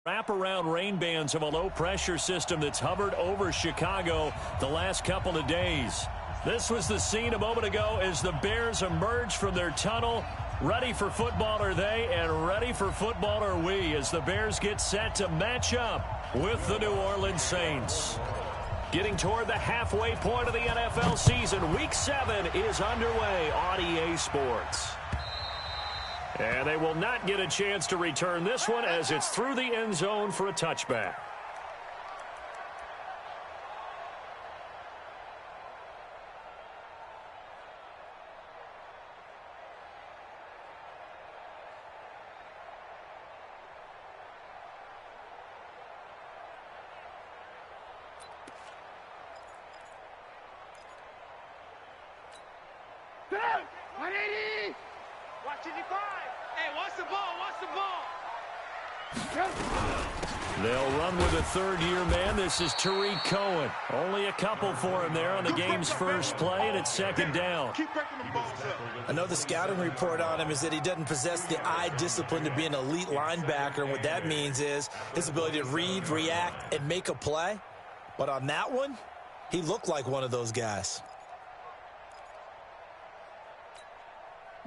Wraparound rain bands of a low-pressure system that's hovered over Chicago the last couple of days. This was the scene a moment ago as the Bears emerged from their tunnel. Ready for football are they, and ready for football are we as the Bears get set to match up with the New Orleans Saints. Getting toward the halfway point of the NFL season, Week 7 is underway on EA Sports. And they will not get a chance to return this one as it's through the end zone for a touchback. They'll run with a third-year man. This is Tariq Cohen. Only a couple for him there on the game's first play, and it's second down. I know the scouting report on him is that he doesn't possess the eye discipline to be an elite linebacker, and what that means is his ability to read, react, and make a play. But on that one, he looked like one of those guys.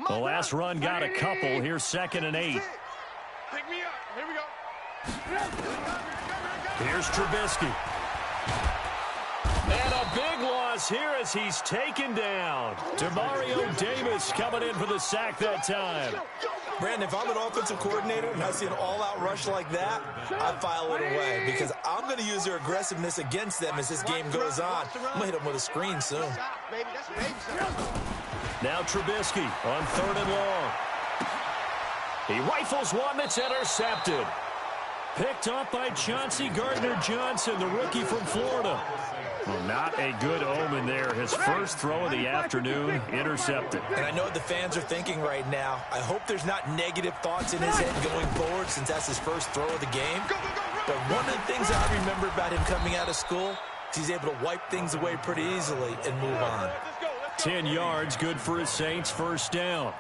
The last run got a couple. Here's 2nd and 8. Pick me up. Here we go. Here's Trubisky. And a big loss here as he's taken down. Demario Davis coming in for the sack that time. Brandon, if I'm an offensive coordinator and I see an all-out rush like that, I file it away because I'm going to use their aggressiveness against them as this game goes on. I'm going to hit them with a screen soon. Now Trubisky on 3rd and long. He rifles one that's intercepted. Picked up by Chauncey Gardner-Johnson, the rookie from Florida. Well, not a good omen there. His first throw of the afternoon, intercepted. And I know what the fans are thinking right now. I hope there's not negative thoughts in his head going forward since that's his first throw of the game. But one of the things I remember about him coming out of school is he's able to wipe things away pretty easily and move on. 10 yards, good for his Saints, first down.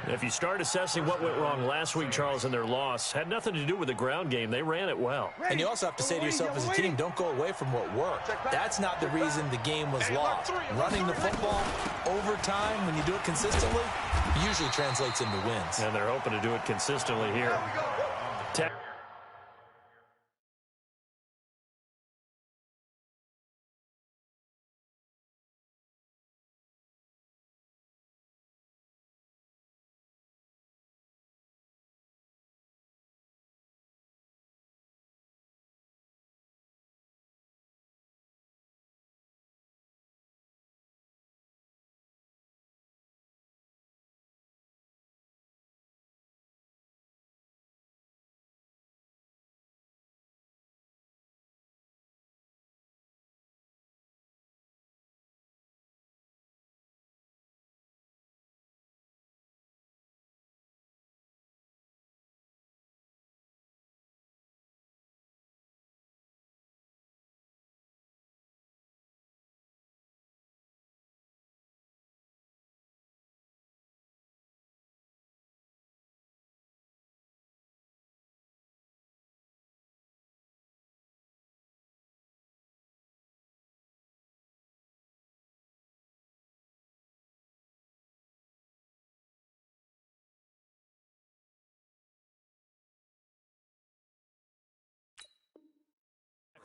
If you start assessing what went wrong last week, Charles, in their loss, had nothing to do with the ground game. They ran it well. And you also have to say to yourself as a team, don't go away from what worked. That's not the reason the game was lost. Running the football over time, when you do it consistently, usually translates into wins. And they're hoping to do it consistently here.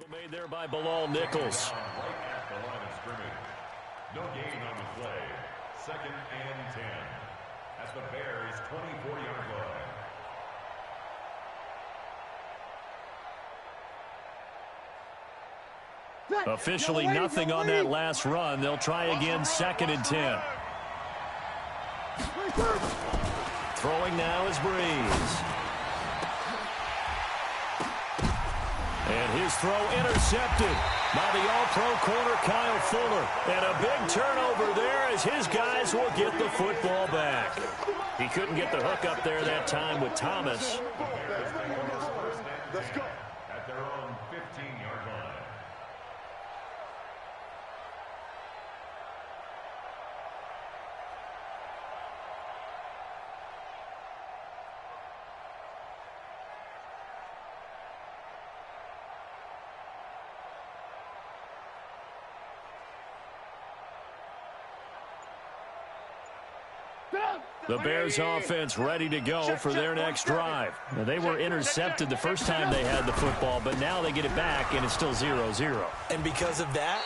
Made there by Bilal Nichols. No gain on the play. 2nd and 10. At the Bears' 24-yard line. Officially nothing on that last run. They'll try again, 2nd and 10. Throwing now is Breeze. And his throw intercepted by the all-pro corner Kyle Fuller. And a big turnover there as his guys will get the football back. He couldn't get the hook up there that time with Thomas. Let's go. At their own 15-yard line. The Bears offense ready to go for their next drive. Now, they were intercepted the first time they had the football, but now they get it back, and it's still 0-0. And because of that,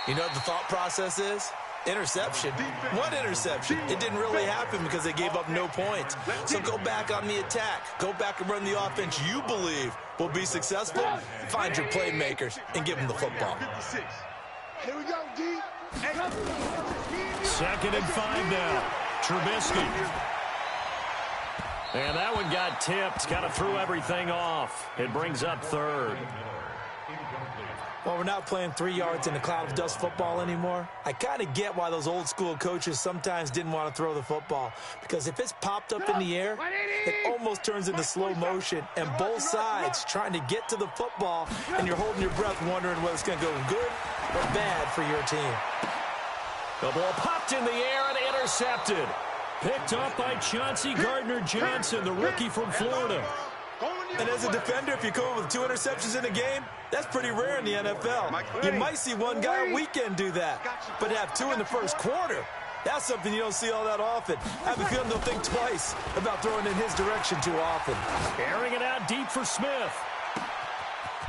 you know what the thought process is? Interception. One interception. It didn't really happen because they gave up no points. So go back on the attack. Go back and run the offense you believe will be successful. Find your playmakers and give them the football. Here we go, D. 2nd and 5 now. Trubisky. And that one got tipped. Kind of threw everything off. It brings up 3rd. Well, we're not playing 3 yards in a cloud of dust football anymore. I kind of get why those old school coaches sometimes didn't want to throw the football. Because if it's popped up in the air, it almost turns into slow motion. And both sides trying to get to the football, and you're holding your breath wondering whether it's going to go good or bad for your team. The ball popped in the air and intercepted. Picked up by Chauncey Gardner-Johnson, the rookie from Florida. And as a defender, if you come up with 2 interceptions in a game, that's pretty rare in the NFL. You might see one guy a weekend do that. But to have 2 in the first quarter, that's something you don't see all that often. I have a feeling they'll think twice about throwing in his direction too often. Airing it out deep for Smith.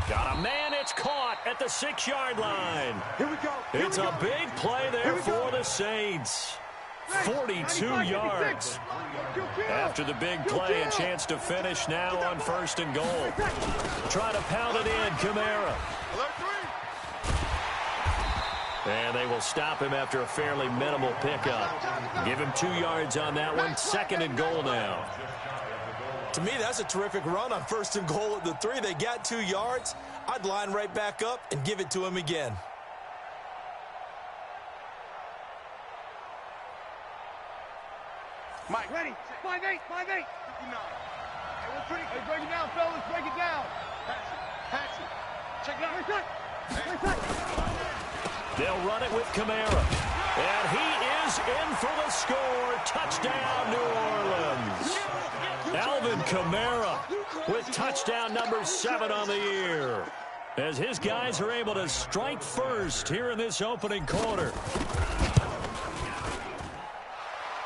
Got a man, it's caught at the 6-yard line. Here we go. It's a big play there for the Saints. 42 yards. After the big play, a chance to finish now on 1st and goal. Try to pound it in, Kamara. And they will stop him after a fairly minimal pickup. Give him 2 yards on that one. 2nd and goal now. To me, that's a terrific run on 1st and goal at the 3. They got 2 yards. I'd line right back up and give it to him again. Mike, ready? 5-8, 5-8. 59. Hey, break it down, fellas. Break it down. Pass it. Check it out. They'll run it with Kamara. And he is in for the score. Touchdown, New Orleans. Alvin Kamara with touchdown number 7 on the year. As his guys are able to strike first here in this opening quarter.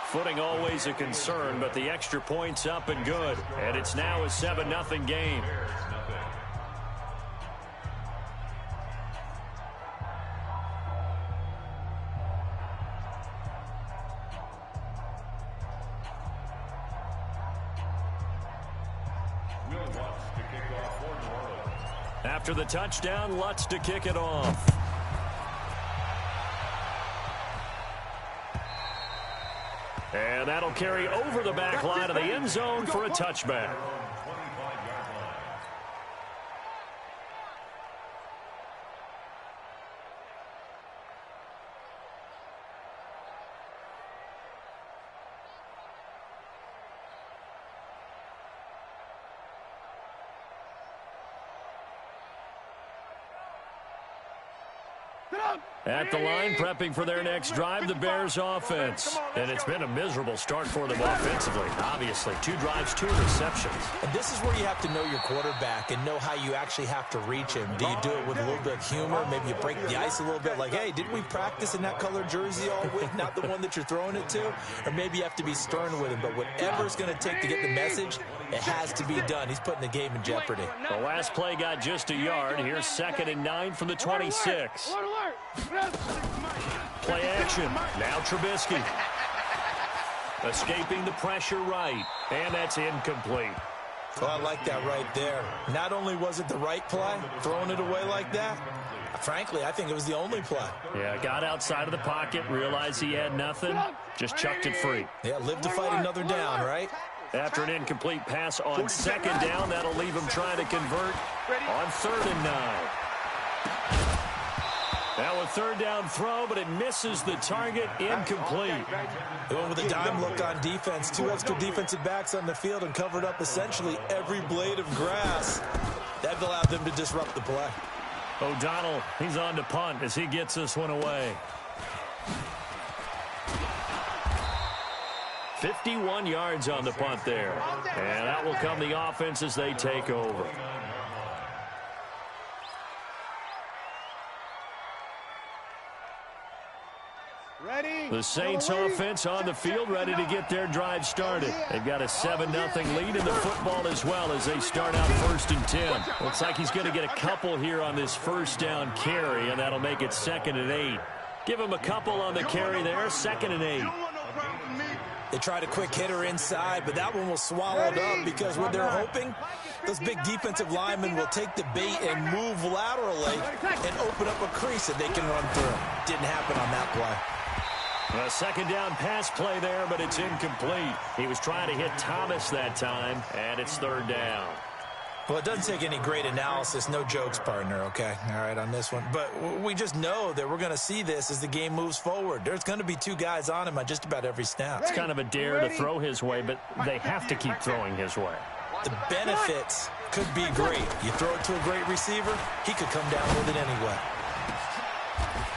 Footing always a concern, but the extra point's up and good. And it's now a 7-0 game. After the touchdown, Lutz to kick it off. And that'll carry over the back line of the end zone for a touchback. At the line, prepping for their next drive, the Bears offense. And it's been a miserable start for them offensively, obviously. 2 drives, 2 interceptions. And this is where you have to know your quarterback and know how you actually have to reach him. Do you do it with a little bit of humor? Maybe you break the ice a little bit, like, hey, didn't we practice in that colored jersey all week, not the one that you're throwing it to? Or maybe you have to be stern with him. But whatever it's going to take to get the message, it has to be done. He's putting the game in jeopardy. The last play got just a yard. Here's 2nd and 9 from the 26. Play action. Now Trubisky. Escaping the pressure right. And that's incomplete. Well, I like that right there. Not only was it the right play, throwing it away like that, frankly, I think it was the only play. Yeah, got outside of the pocket, realized he had nothing, just chucked it free. Yeah, live to fight another down, right? After an incomplete pass on 2nd down, that'll leave him trying to convert on 3rd and 9. Now a 3rd down throw, but it misses the target, incomplete. They went with a dime look on defense. 2 extra defensive backs on the field and covered up essentially every blade of grass. That allowed them to disrupt the play. O'Donnell, he's on to punt as he gets this one away. 51 yards on the punt there. And out will come the offense as they take over. Ready? The Saints offense on the field, ready to get their drive started. They've got a 7-0 lead in the football as well as they start out 1st and 10. Looks like he's going to get a couple here on this first down carry, and that'll make it 2nd and 8. Give him a couple on the carry there, 2nd and 8. They tried a quick hitter inside, but that one was swallowed up because what they're hoping, those big defensive linemen will take the bait and move laterally and open up a crease that they can run through. Didn't happen on that play. A 2nd down pass play there, but it's incomplete. He was trying to hit Thomas that time, and it's 3rd down. Well, it doesn't take any great analysis. No jokes, partner, okay? All right, on this one. But we just know that we're going to see this as the game moves forward. There's going to be 2 guys on him on just about every snap. It's kind of a dare to throw his way, but they have to keep throwing his way. The benefits could be great. You throw it to a great receiver, he could come down with it anyway.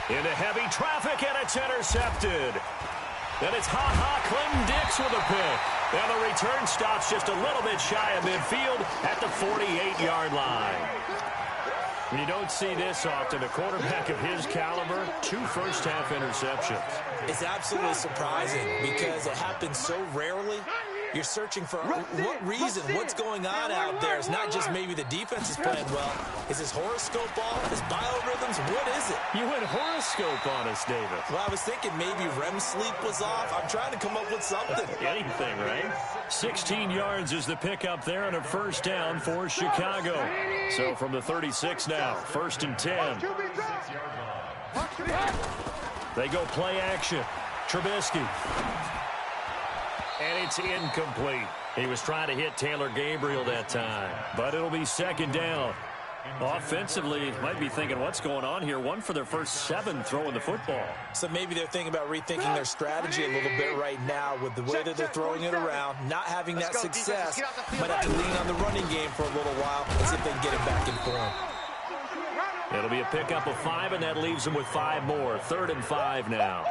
Into heavy traffic, and it's intercepted. Then it's Clinton Dix with a pick. And the return stops just a little bit shy of midfield at the 48-yard line. You don't see this often. A quarterback of his caliber, 2 first-half interceptions. It's absolutely surprising because it happens so rarely. You're searching for what reason, what's going on out there. It's not just maybe the defense is playing well. Is his horoscope off? His biorhythms? What is it? You went horoscope on us, David. Well, I was thinking maybe REM sleep was off. I'm trying to come up with something. Anything, right? 16 yards is the pickup there on a 1st down for Chicago. So from the 36 now, 1st and 10. They go play action. Trubisky. And it's incomplete. He was trying to hit Taylor Gabriel that time. But it'll be 2nd down. Offensively, might be thinking, what's going on here? 1 for their first 7 throwing the football. So maybe they're thinking about rethinking their strategy a little bit right now with the way that they're throwing it around, not having that success. Might have to lean on the running game for a little while and see if they can get it back in form. It'll be a pickup of 5, and that leaves them with 5 more. 3rd and 5 now.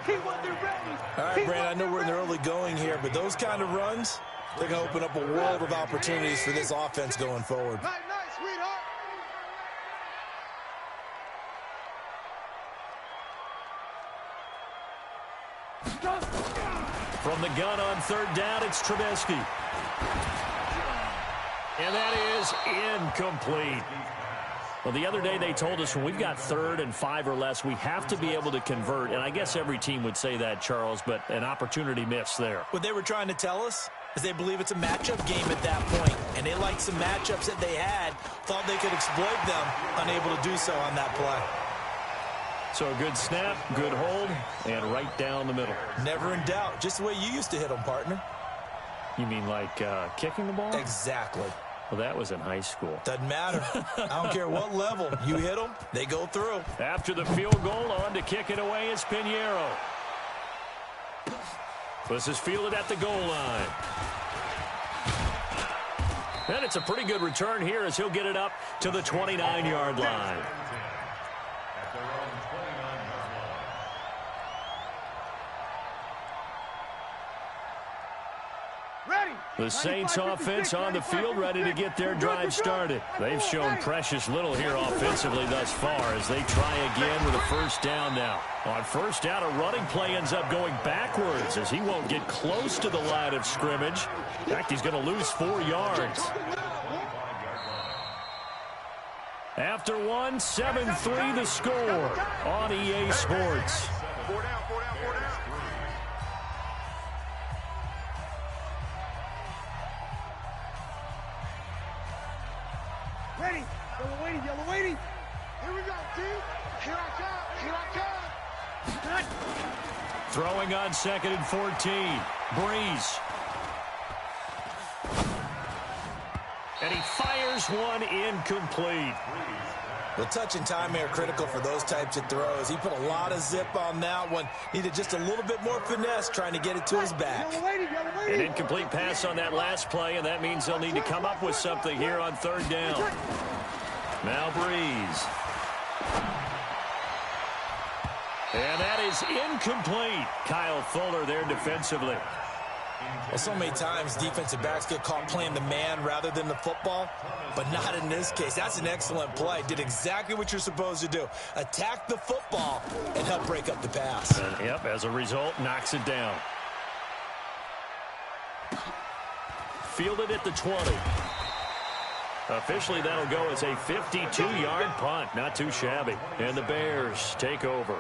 All right, Brandon, I know we're in the early going here, but those kind of runs, they're going to open up a world of opportunities for this offense going forward. From the gun on 3rd down, it's Trubisky. And that is incomplete. Well, the other day they told us when we've got 3rd and 5 or less, we have to be able to convert. And I guess every team would say that, Charles, but an opportunity missed there. What they were trying to tell us is they believe it's a matchup game at that point. And they liked some matchups that they had, thought they could exploit them, unable to do so on that play. So a good snap, good hold, and right down the middle. Never in doubt. Just the way you used to hit them, partner. You mean like kicking the ball? Exactly. Well, that was in high school. Doesn't matter. I don't care what level. You hit them, they go through. After the field goal, on to kick it away is Pinheiro. This is fielded at the goal line. And it's a pretty good return here as he'll get it up to the 29-yard line. The Saints offense on the field ready to get their drive started. They've shown precious little here offensively thus far as they try again with a 1st down now. On 1st down, a running play ends up going backwards as he won't get close to the line of scrimmage. In fact, he's going to lose 4 yards. After 1, 7-3 the score on EA Sports. 4 down, 4 down, 4 down. Ready, yellow waiting. Here we go, dude. Here I come. Throwing on 2nd and 14. Breeze. And he fires one incomplete. Well, touch and time are critical for those types of throws. He put a lot of zip on that one. Needed just a little bit more finesse trying to get it to his back. An incomplete pass on that last play, and that means they'll need to come up with something here on 3rd down. Now Breeze. And that is incomplete. Kyle Fuller there defensively. Well, so many times defensive backs get caught playing the man rather than the football, but not in this case. That's an excellent play. Did exactly what you're supposed to do. Attack the football and help break up the pass. And, yep, as a result, knocks it down. Fielded at the 20. Officially, that'll go as a 52-yard punt. Not too shabby. And the Bears take over.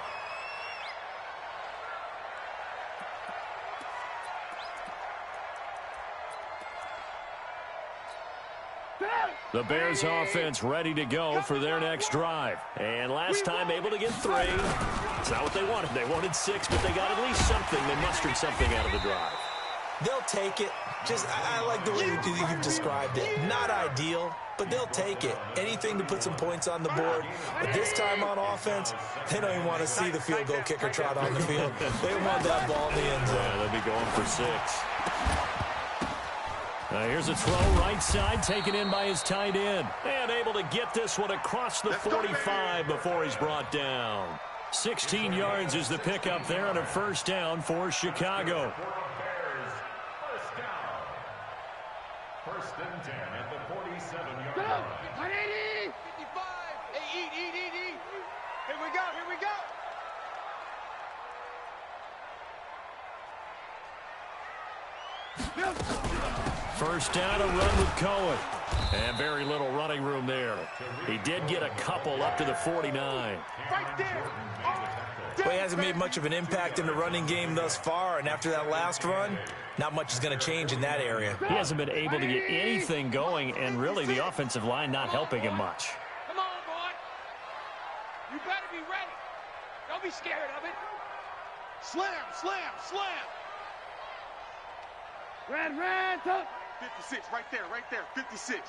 The Bears offense ready to go for their next drive. And last time able to get 3. It's not what they wanted. They wanted 6, but they got at least something. They mustered something out of the drive. They'll take it. I like the way you've described it. Not ideal, but they'll take it. Anything to put some points on the board. But this time on offense, they don't even want to see the field goal kicker trot on the field. They want that ball in the end zone. Yeah, they'll be going for 6. Here's a throw right side, taken in by his tight end. And able to get this one across the 45 before he's brought down. 16 yards is the pickup there on a first down for Chicago. First and 10 at the 47-yard line. 180! 55! Hey, eat! Here we go! First down, a run with Cohen. And very little running room there. He did get a couple up to the 49. Right there! Well, he hasn't made much of an impact in the running game thus far, and after that last run, not much is going to change in that area. He hasn't been able to get anything going, and really the offensive line not helping him much. Come on, boy! You better be ready! Don't be scared of it! Slam! Red, up! 56, right there, 56.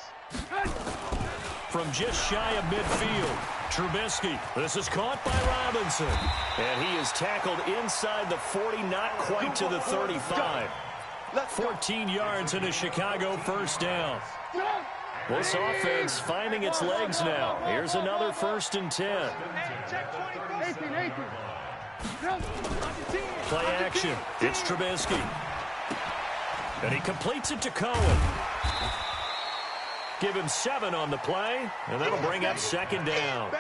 From just shy of midfield, Trubisky. This is caught by Robinson. And he is tackled inside the 40, not quite to the 35. 14 yards in a Chicago first down. This offense finding its legs now. Here's another first and 10. Play action. It's Trubisky. And he completes it to Cohen. Give him 7 on the play, and that'll bring up second down.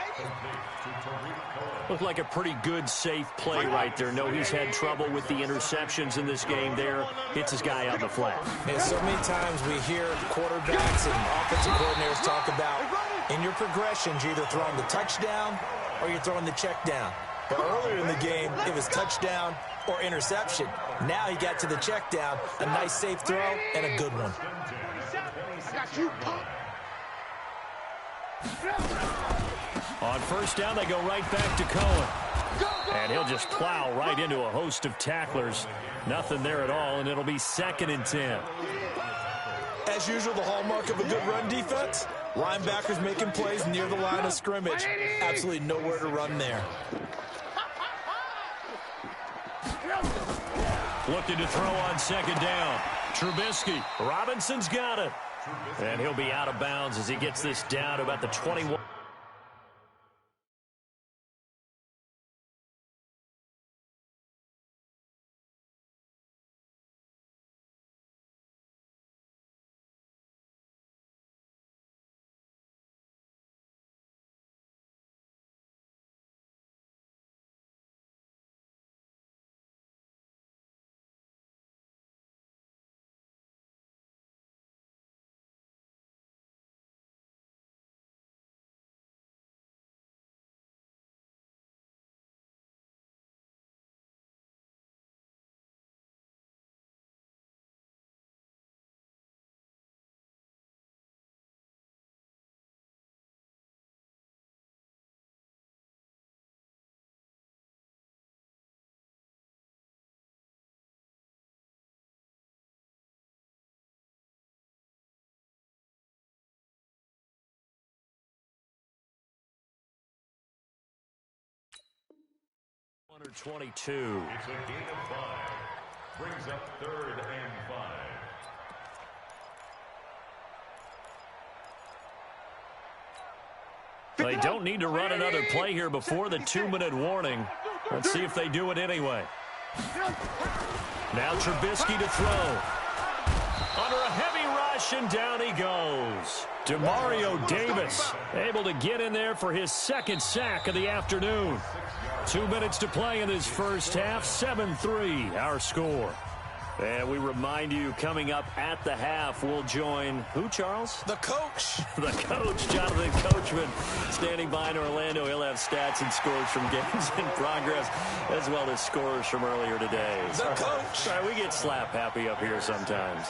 Looked like a pretty good, safe play right there. No, he's had trouble with the interceptions in this game there. Hits his guy out the flat. And so many times we hear quarterbacks and offensive coordinators talk about in your progressions, you're either throwing the touchdown or you're throwing the check down. But earlier in the game, it was touchdown or interception. Now he got to the check down, a nice safe throw, and a good one. On first down, they go right back to Cohen. And he'll just plow right into a host of tacklers. Nothing there at all, and it'll be second and 10. As usual, the hallmark of a good run defense, linebackers making plays near the line of scrimmage. Absolutely nowhere to run there. Looking to throw on second down. Trubisky. Robinson's got it. And he'll be out of bounds as he gets this down to about the 21. Under 22. It's a gain of 5. Brings up 3rd and 5. They don't need to run another play here before the 2-minute warning. Let's see if they do it anyway. Now Trubisky to throw. Under a heavy rush, and down he goes. Demario Davis able to get in there for his second sack of the afternoon. 2 minutes to play in this first half. 7-3 our score. And we remind you, coming up at the half, we'll join who, Charles? The coach. The coach, Jonathan Coachman, standing by in Orlando. He'll have stats and scores from games in progress, as well as scores from earlier today. The coach. Sorry, we get slap happy up here sometimes.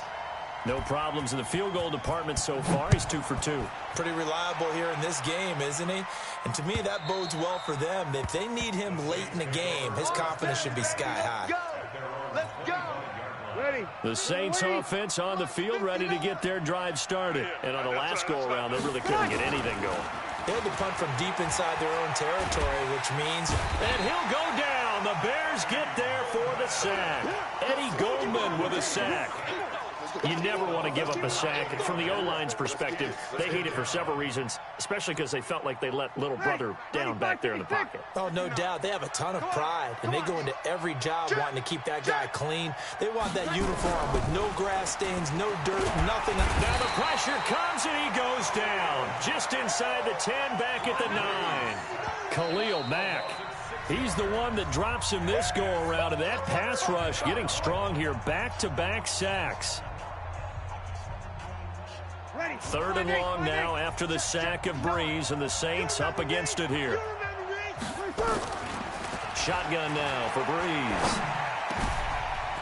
No problems in the field goal department so far. He's 2 for 2. Pretty reliable here in this game, isn't he? And to me, that bodes well for them. If they need him late in the game, his confidence should be sky high. Let's go. Ready. The Saints offense on the field, ready to get their drive started. And on the last go-around, they really couldn't get anything going. They had to punt from deep inside their own territory, which means... And he'll go down. The Bears get there for the sack. Eddie Goldman with a sack. You never want to give up a sack. And from the O-line's perspective, they hate it for several reasons, especially because they felt like they let little brother down back there in the pocket. Oh, no doubt. They have a ton of pride, and they go into every job wanting to keep that guy clean. They want that uniform with no grass stains, no dirt, nothing. Now the pressure comes, and he goes down. Just inside the 10, back at the 9. Khalil Mack. He's the one that drops him this go-around, and that pass rush getting strong here. Back-to-back sacks. 3rd and long now after the sack of Breeze, and the Saints up against it here. Shotgun now for Breeze.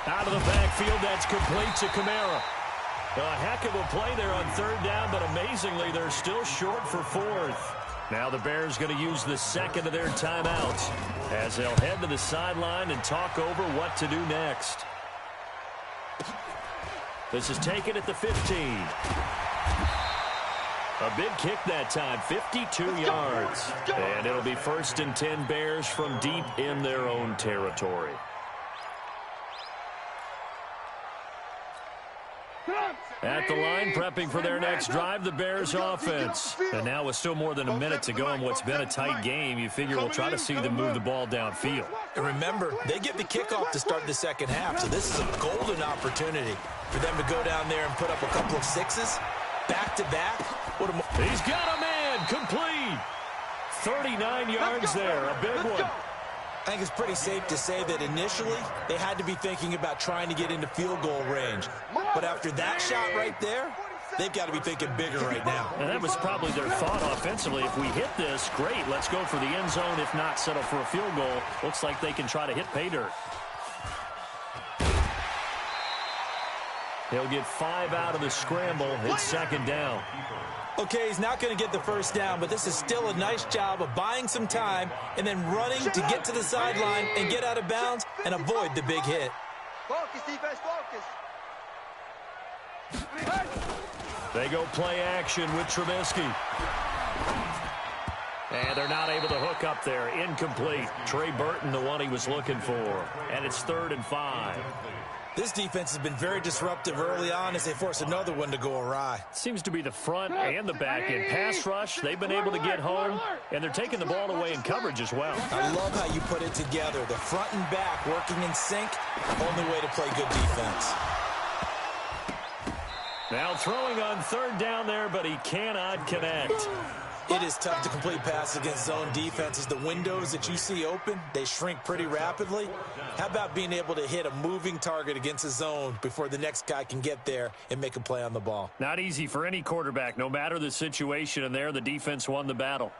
Out of the backfield, that's complete to Kamara. A heck of a play there on 3rd down, but amazingly, they're still short for 4th. Now the Bears going to use the second of their timeouts as they'll head to the sideline and talk over what to do next. This is taken at the 15. A big kick that time, 52 yards. And it'll be 1st and 10 Bears from deep in their own territory. At the line, prepping for their next drive, the Bears offense. And now with still more than a minute to go in what's been a tight game, you figure we'll try to see them move the ball downfield. And remember, they get the kickoff to start the second half, so this is a golden opportunity for them to go down there and put up a couple of sixes, back-to-back. He's got a man, complete. 39 yards there, a big one. I think it's pretty safe to say that initially they had to be thinking about trying to get into field goal range. But after that shot right there, they've got to be thinking bigger right now. And that was probably their thought offensively. If we hit this, great, let's go for the end zone. If not, settle for a field goal. Looks like they can try to hit pay dirt. He'll get 5 out of the scramble. It's 2nd down. Okay, he's not going to get the first down, but this is still a nice job of buying some time and then running to get to the sideline and get out of bounds and avoid the big hit. Focus, defense, focus. They go play action with Trubisky. And they're not able to hook up there. Incomplete. Trey Burton, the one he was looking for. And it's 3rd and 5. This defense has been very disruptive early on as they force another one to go awry. Seems to be the front and the back end. Pass rush, they've been able to get home, and they're taking the ball away in coverage as well. I love how you put it together. The front and back working in sync, only way to play good defense. Now throwing on 3rd down there, but he cannot connect. It is tough to complete passes against zone defenses. The windows that you see open, they shrink pretty rapidly. How about being able to hit a moving target against a zone before the next guy can get there and make a play on the ball? Not easy for any quarterback, no matter the situation, and there the defense won the battle.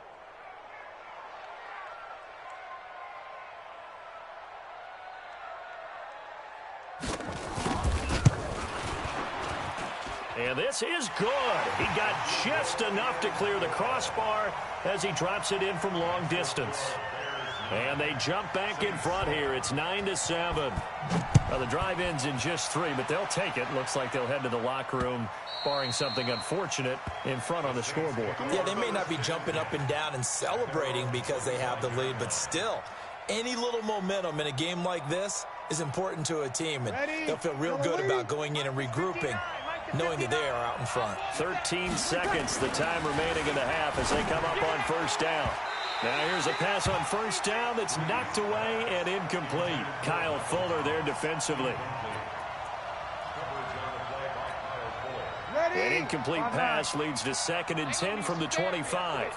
And this is good. He got just enough to clear the crossbar as he drops it in from long distance. And they jump back in front here. It's 9-7. Well, the drive ends in just 3, but they'll take it. Looks like they'll head to the locker room, barring something unfortunate, in front on the scoreboard. Yeah, they may not be jumping up and down and celebrating because they have the lead, but still, any little momentum in a game like this is important to a team, and they'll feel real good about going in and regrouping, knowing that they are out in front. 13 seconds, the time remaining in the half as they come up on 1st down. Now here's a pass on first down that's knocked away and incomplete. Kyle Fuller there defensively. An incomplete pass leads to 2nd and 10 from the 25.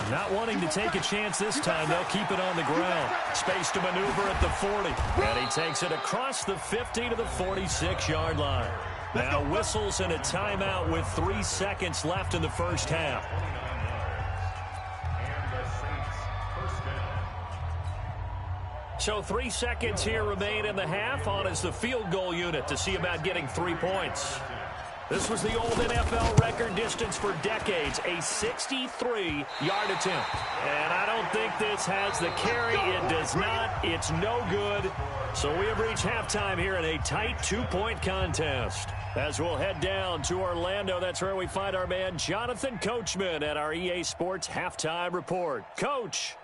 Not wanting to take a chance this time, they'll keep it on the ground. Space to maneuver at the 40. And he takes it across the 50 to the 46-yard line. Now whistles and a timeout with 3 seconds left in the first half. So 3 seconds here remain in the half. On is the field goal unit to see about getting 3 points. This was the old NFL record distance for decades, a 63-yard attempt. And I don't think this has the carry. It does not. It's no good. So we have reached halftime here in a tight 2-point contest. As we'll head down to Orlando, that's where we find our man Jonathan Coachman at our EA Sports Halftime Report. Coach.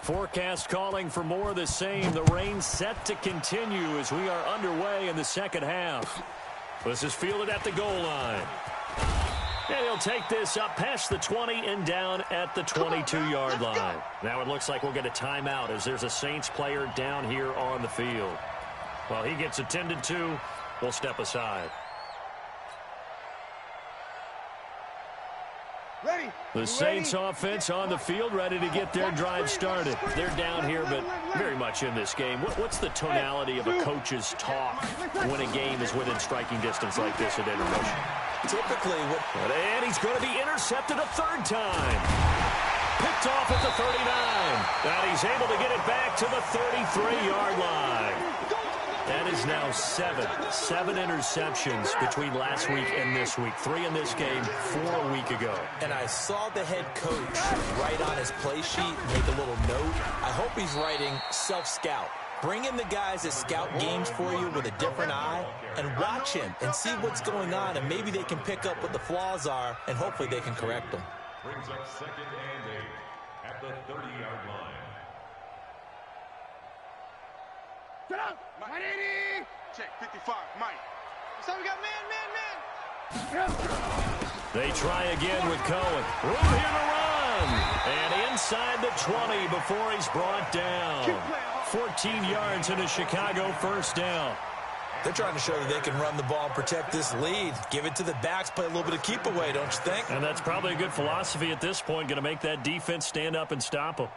Forecast calling for more of the same. The rain set to continue as we are underway in the second half. This is fielded at the goal line. And he'll take this up past the 20 and down at the 22-yard line. Now it looks like we'll get a timeout as there's a Saints player down here on the field. While he gets attended to, we'll step aside. The Saints offense on the field, ready to get their drive started. They're down here, but very much in this game. What's the tonality of a coach's talk when a game is within striking distance like this at intermission? Typically, and he's going to be intercepted a 3rd time. Picked off at the 39. And he's able to get it back to the 33-yard line. That is now 7 interceptions between last week and this week. 3 in this game, 4 a week ago. And I saw the head coach write on his play sheet, make a little note. I hope he's writing self-scout. Bring in the guys that scout games for you with a different eye and watch him and see what's going on, and maybe they can pick up what the flaws are, and hopefully they can correct them. Brings up 2nd and 8 at the 30-yard line. Get up! Mike 80! Check, 55, Mike. So we got man. They try again with Cohen. Room here to run. And inside the 20 before he's brought down. 14 yards in a Chicago first down. They're trying to show that they can run the ball and protect this lead. Give it to the backs, play a little bit of keep away, don't you think? And that's probably a good philosophy at this point, going to make that defense stand up and stop them.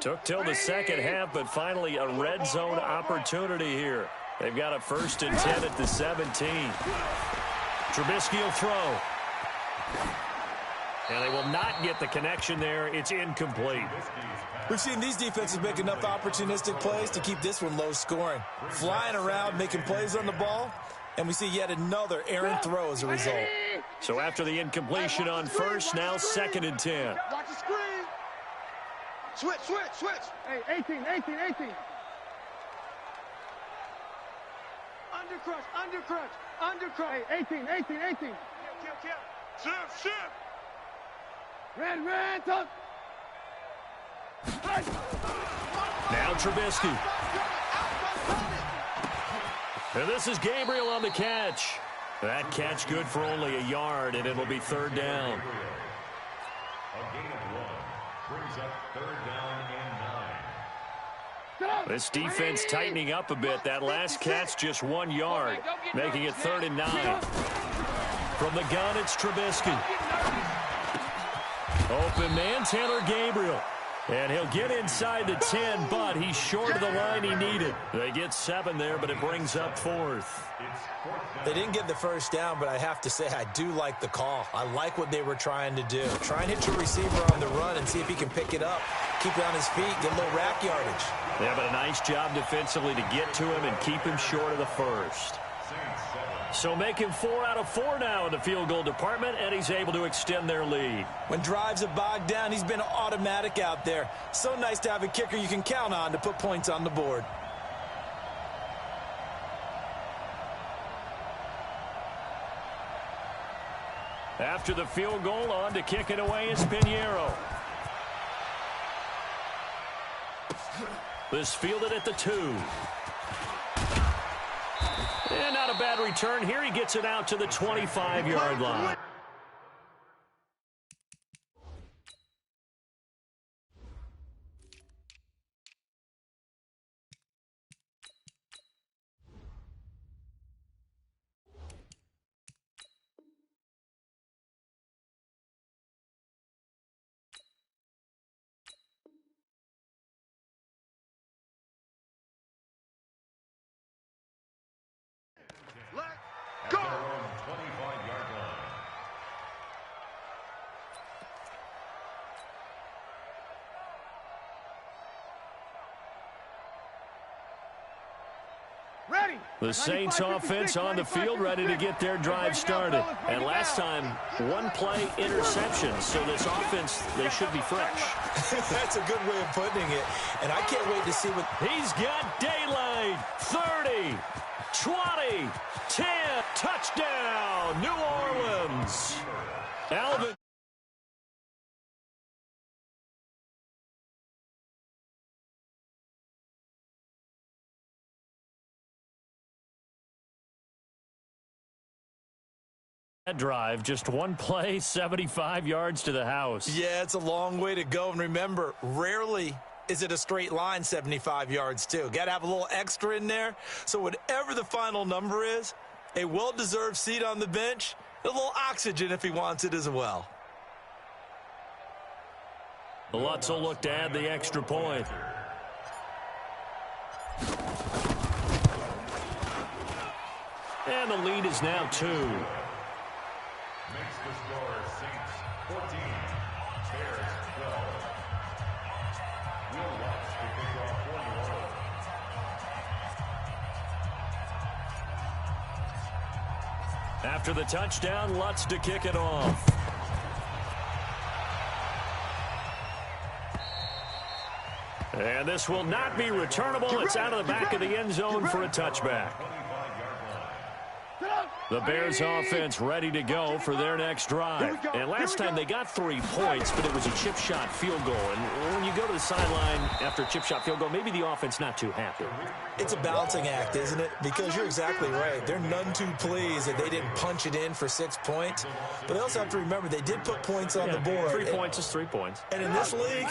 Took till the second half, but finally a red zone opportunity here. They've got a 1st and 10 at the 17. Trubisky will throw. And they will not get the connection there. It's incomplete. We've seen these defenses make enough opportunistic plays to keep this one low scoring. Flying around, making plays on the ball, and we see yet another errant throw as a result. So after the incompletion on first, now 2nd and 10. Watch the screen. Switch. Hey, 18. Undercrush. Hey, 18. Kill. Shift. Red, tuck. Now Trubisky. And this is Gabriel on the catch. That catch good for only a yard, and it'll be 3rd down. A gain of 1 brings up 3rd down and 9. This defense tightening up a bit. That last catch just 1 yard, making it 3rd and 9. From the gun, it's Trubisky. Open man, Taylor Gabriel. And he'll get inside the 10, but he's short of the line he needed. They get 7 there, but it brings up 4th. They didn't get the first down, but I have to say I do like the call. I like what they were trying to do. Try and hit your receiver on the run and see if he can pick it up. Keep it on his feet, get a little rack yardage. Yeah, but a nice job defensively to get to him and keep him short of the first. So making 4 out of 4 now in the field goal department, and he's able to extend their lead. When drives are bogged down, he's been automatic out there. So nice to have a kicker you can count on to put points on the board. After the field goal, on to kick it away is Pinheiro. This fielded at the 2. And not a bad return. Here he gets it out to the 25-yard line. Go! 25-yard line. Ready. The Saints offense on the field, ready to get their drive started. And last time, one play interception. So this offense, they should be fresh. That's a good way of putting it. And I can't wait to see what... He's got daylight. 30, 20, 10, touchdown, New Orleans. Alvin. Drive, just one play, 75 yards to the house. Yeah, it's a long way to go. And remember, rarely is it a straight line 75 yards, too. Got to have a little extra in there. So whatever the final number is, a well-deserved seat on the bench, a little oxygen if he wants it as well. Lutz will look to add the extra point. And the lead is now 2. Makes the score Saints 14, Bears 12. Will Lutz to kick off for New Orleans. After the touchdown, Lutz to kick it off. And this will not be returnable. It's out of the back of the end zone for a touchback. The Bears offense ready to go for their next drive. And last time they got 3 points, but it was a chip shot field goal. And when you go to the sideline after a chip shot field goal, maybe the offense not too happy. It's a balancing act, isn't it? Because you're exactly right. They're none too pleased that they didn't punch it in for 6 points. But they also have to remember they did put points on the board. 3 points is 3 points. And in this league,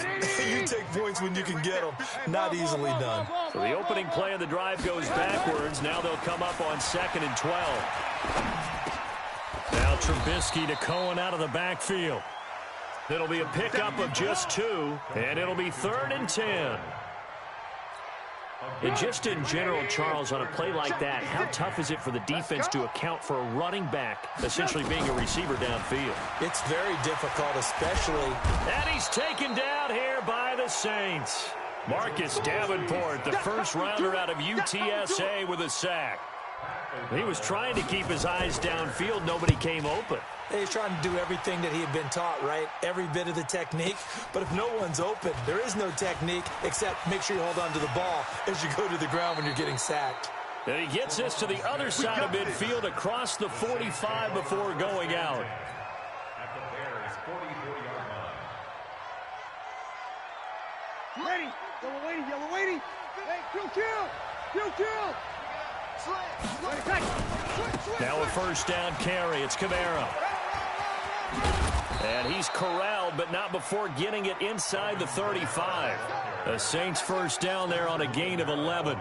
you take points when you can get them. Not easily done. So the opening play of the drive goes backwards. Now they'll come up on 2nd and 12. Now Trubisky to Cohen out of the backfield. It'll be a pickup of just 2, and it'll be 3rd and 10. And just in general, Charles, on a play like that, how tough is it for the defense to account for a running back essentially being a receiver downfield? It's very difficult, especially... And he's taken down here by the Saints. Marcus Davenport, the first rounder out of UTSA with a sack. He was trying to keep his eyes downfield. Nobody came open. He's trying to do everything that he had been taught, right? Every bit of the technique. But if no one's open, there is no technique except make sure you hold on to the ball as you go to the ground when you're getting sacked. And he gets this to the other side of midfield across the 45 before going out. At the Bears 44-yard line. Ready. Yellow waiting. Yellow waiting. Hey, kill. Now a first down carry. It's Kamara. And he's corralled, but not before getting it inside the 35. The Saints first down there on a gain of 11.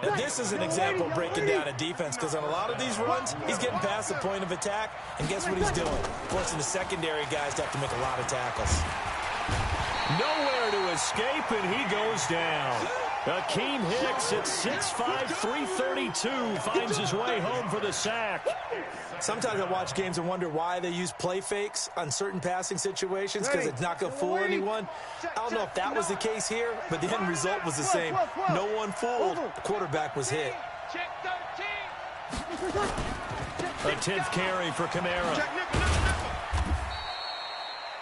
And this is an example of breaking down a defense, because on a lot of these runs, he's getting past the point of attack, and guess what he's doing? Forcing the secondary guys to have to make a lot of tackles. Nowhere to escape, and he goes down. Akeem Hicks at 6'5", 332 finds his way home for the sack. Sometimes I watch games and wonder why they use play fakes on certain passing situations, because it's not going to fool anyone. I don't know if that was the case here, but the end result was the same. No one fooled. The quarterback was hit. Check 13. A 10th carry for Kamara.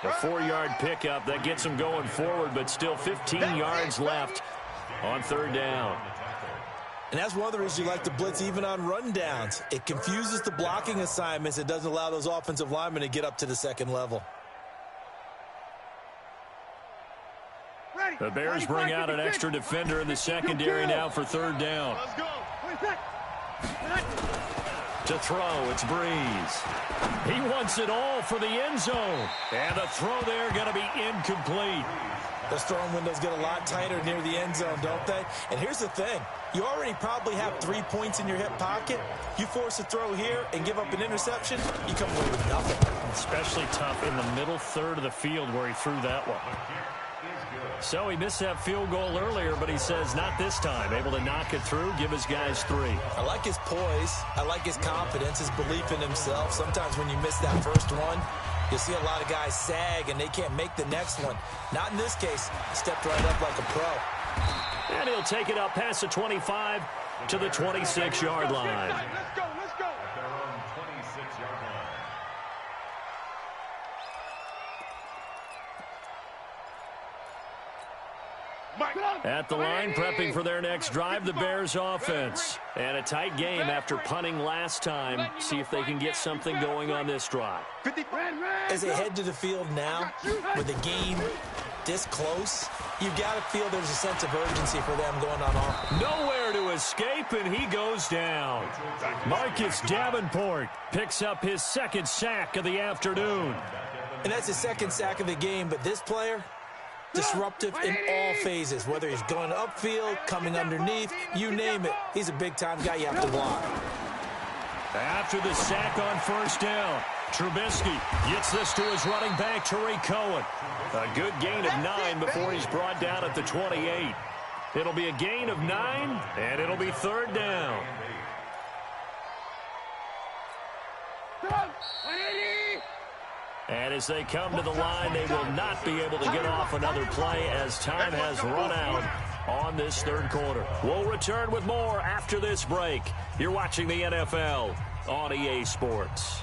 A 4-yard pickup that gets him going forward, but still 15 yards left on 3rd down. And that's one of the reasons you like to blitz even on rundowns. It confuses the blocking assignments. It doesn't allow those offensive linemen to get up to the second level. The Bears bring out an extra defender in the secondary now for 3rd down. Let's go. To throw, it's Breeze. He wants it all for the end zone. And the throw there going to be incomplete. Those throwing windows get a lot tighter near the end zone, don't they? And here's the thing. You already probably have 3 points in your hip pocket. You force a throw here and give up an interception, you come away with nothing. Especially tough in the middle third of the field where he threw that one. So he missed that field goal earlier, but he says not this time. Able to knock it through, give his guys 3. I like his poise. I like his confidence, his belief in himself. Sometimes when you miss that first one, you'll see a lot of guys sag and they can't make the next one. Not in this case. He stepped right up like a pro. And he'll take it up past the 25 to the 26-yard line. Let's go. At their own 26-yard line. At the line, prepping for their next drive, the Bears offense. And a tight game after punting last time. See if they can get something going on this drive. As they head to the field now, with the game this close, you've got to feel there's a sense of urgency for them going on offense. Nowhere to escape, and he goes down. Marcus Davenport picks up his 2nd sack of the afternoon. And that's his 2nd sack of the game, but this player, disruptive in all phases, whether he's going upfield, coming underneath, you name it. He's a big-time guy you have to block. After the sack on 1st down, Trubisky gets this to his running back, Tariq Cohen. A good gain of 9 before he's brought down at the 28. It'll be a gain of 9, and it'll be 3rd down. And as they come to the line, they will not be able to get off another play as time has run out on this 3rd quarter. We'll return with more after this break. You're watching the NFL on EA Sports.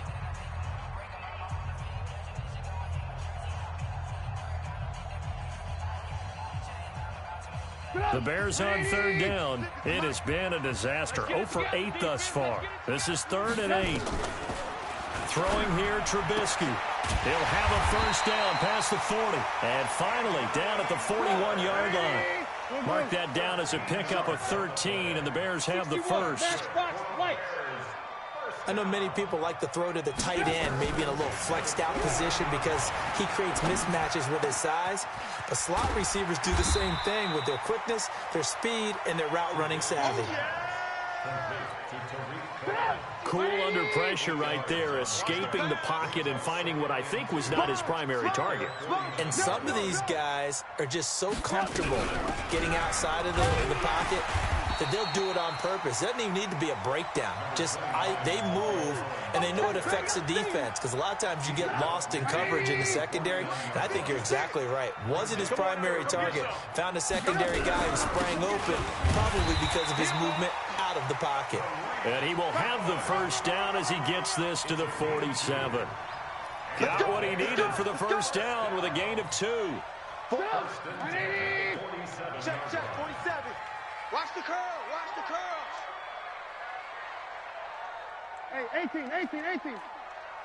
The Bears on 3rd down. It has been a disaster. 0 for 8 thus far. This is 3rd and 8. Throwing here, Trubisky. He'll have a 1st down past the 40. And finally, down at the 41-yard line. Mark that down as a pickup of 13, and the Bears have the 1st. I know many people like to throw to the tight end, maybe in a little flexed out position because he creates mismatches with his size. But slot receivers do the same thing with their quickness, their speed, and their route running savvy. Cool under pressure right there, escaping the pocket and finding what I think was not his primary target. And some of these guys are just so comfortable getting outside of the pocket that they'll do it on purpose. It doesn't even need to be a breakdown. They move, and they know it affects the defense because a lot of times you get lost in coverage in the secondary, and I think you're exactly right. Wasn't his primary target. Found a secondary guy who sprang open, probably because of his movement out of the pocket. And he will have the 1st down as he gets this to the 47. Got what he needed for the 1st down with a gain of 2. Check, 47. Watch the curl, watch the curls. Hey, 18.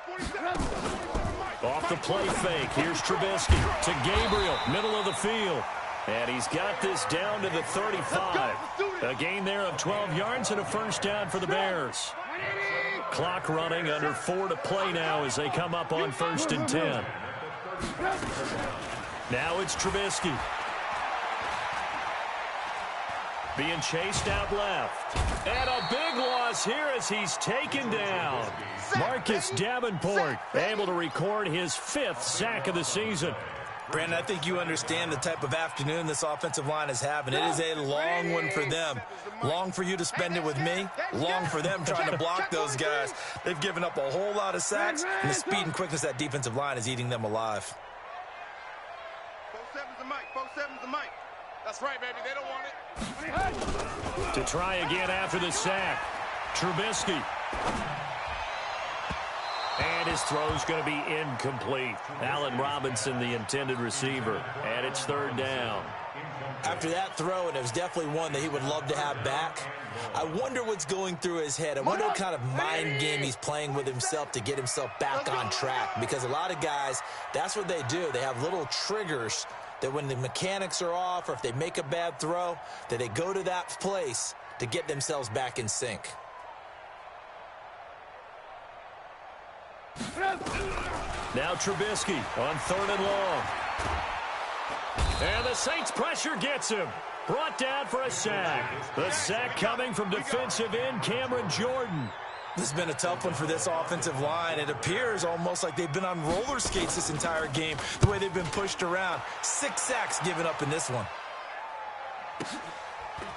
47. Off the play fake, here's Trubisky to Gabriel, middle of the field. And he's got this down to the 35. A gain there of 12 yards and a 1st down for the Bears. Clock running, under 4 to play now as they come up on 1st and 10. Now it's Trubisky. Being chased out left. And a big loss here as he's taken down. Marcus Davenport able to record his 5th sack of the season. Brandon, I think you understand the type of afternoon this offensive line is having. It is a long one for them. Long for you to spend it with me. Long for them trying to block those guys. They've given up a whole lot of sacks, and the speed and quickness of that defensive line is eating them alive. 4-7's the mic. 4-7's the mic. That's right, baby. They don't want it. To try again after the sack. Trubisky And his throw's going to be incomplete. Allen Robinson, the intended receiver. And it's third down. After that throw, and it was definitely one that he would love to have back, I wonder what's going through his head. I wonder what kind of mind game he's playing with himself to get himself back on track. Because a lot of guys, that's what they do. They have little triggers that when the mechanics are off or if they make a bad throw, that they go to that place to get themselves back in sync. Now Trubisky on third and long. And the Saints pressure gets him. Brought down for a sack. The sack coming from defensive end Cameron Jordan. This has been a tough one for this offensive line. It appears almost like they've been on roller skates this entire game, the way they've been pushed around. 6 sacks given up in this one.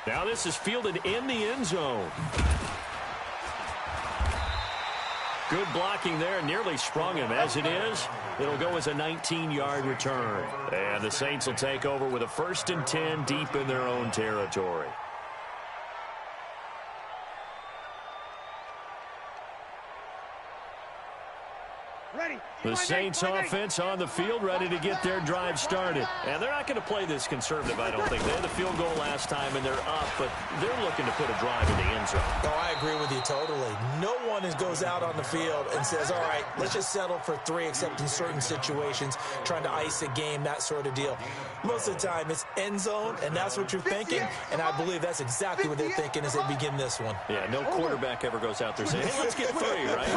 Now this is fielded in the end zone. Good blocking there, nearly sprung him. As it is, it'll go as a 19-yard return. And the Saints will take over with a 1st and 10 deep in their own territory. The Saints offense on the field, ready to get their drive started. And they're not going to play this conservative, I don't think. They had the field goal last time, and they're up, but they're looking to put a drive in the end zone. Oh, I agree with you totally. No one goes out on the field and says, all right, let's just settle for 3, except in certain situations, trying to ice a game, that sort of deal. Most of the time, it's end zone, and that's what you're thinking, and I believe that's exactly what they're thinking as they begin this one. Yeah, no quarterback ever goes out there saying, hey, let's get 3, right?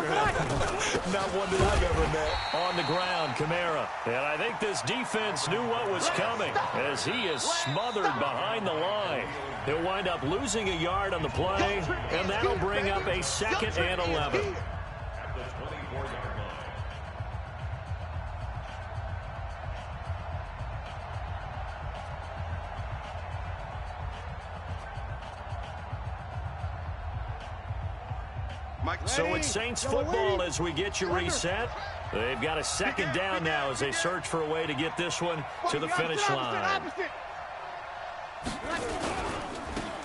Not one that I've ever met. On the ground, Kamara. And I think this defense knew what was coming as he is smothered behind the line. He'll wind up losing a yard on the play, and that'll bring up a 2nd and 11. At the 24-yard line. So it's Saints football as we get you reset. They've got a 2nd down now as they search for a way to get this one to the finish line.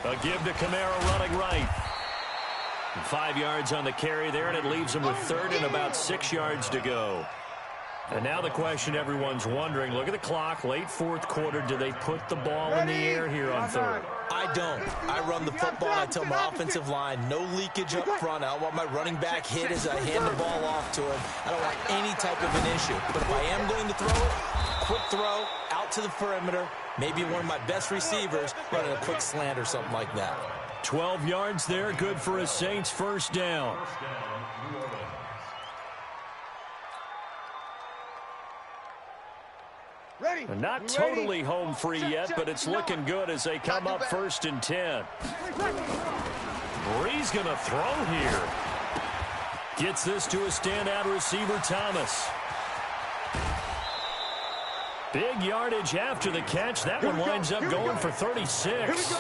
A give to Kamara running right. 5 yards on the carry there, and it leaves him with 3rd and about 6 yards to go. And now the question everyone's wondering, look at the clock, late 4th quarter, do they put the ball in the air here on 3rd? I don't. I run the football, and I tell my offensive line, no leakage up front. I don't want my running back hit as I hand the ball off to him. I don't want any type of an issue. But if I am going to throw it, quick throw, out to the perimeter, maybe one of my best receivers running a quick slant or something like that. 12 yards there, good for a Saints 1st down. And not totally home free yet, but it's looking good as they come up 1st and 10. Bree's going to throw here. Gets this to a standout receiver, Thomas. Big yardage after the catch. That one winds up going for 36.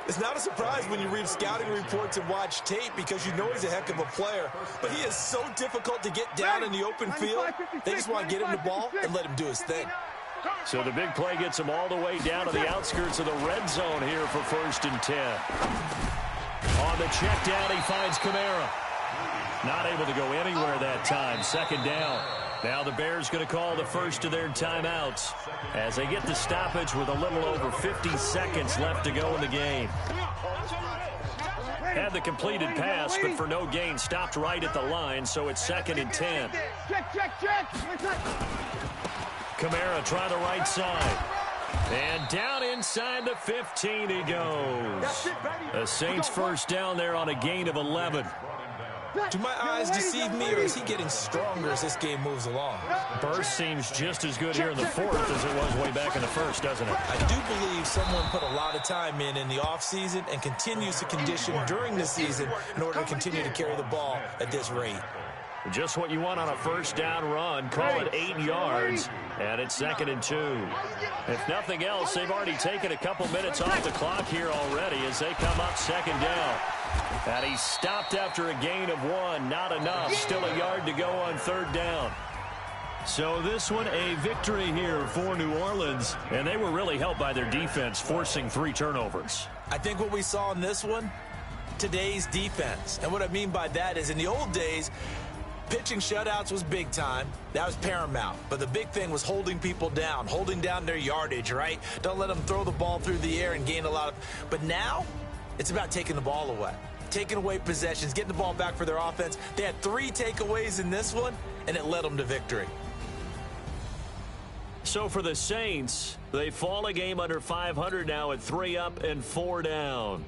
It's not a surprise when you read scouting reports and watch tape because you know he's a heck of a player. But he is so difficult to get down in the open field. They just want to get him the ball and let him do his thing. So the big play gets him all the way down to the outskirts of the red zone here for 1st and 10. On the check down, he finds Kamara. Not able to go anywhere that time. 2nd down. Now the Bears going to call the first of their timeouts as they get the stoppage with a little over 50 seconds left to go in the game. Had the completed pass, but for no gain, stopped right at the line, so it's 2nd and 10. Kamara try the right side. And down inside the 15 he goes. The Saints 1st down there on a gain of 11. Do my eyes deceive me, or is he getting stronger as this game moves along? Burst seems just as good here in the 4th as it was way back in the 1st, doesn't it? I do believe someone put a lot of time in the offseason and continues to condition during the season in order to continue to carry the ball at this rate. Just what you want on a 1st down run. Call it 8 yards, and it's 2nd and 2. If nothing else, they've already taken a couple minutes off the clock here already as they come up 2nd down. And he stopped after a gain of 1. Not enough. Still a yard to go on 3rd down. So this one a victory here for New Orleans. And they were really helped by their defense, forcing 3 turnovers. I think what we saw in this one, today's defense. And what I mean by that is in the old days, pitching shutouts was big time. That was paramount. But the big thing was holding people down, holding down their yardage, right? Don't let them throw the ball through the air and gain a lot of... But now, it's about taking the ball away. Taking away possessions, getting the ball back for their offense. They had 3 takeaways in this one, and it led them to victory. So for the Saints, they fall a game under 500 now at 3 up and 4 down.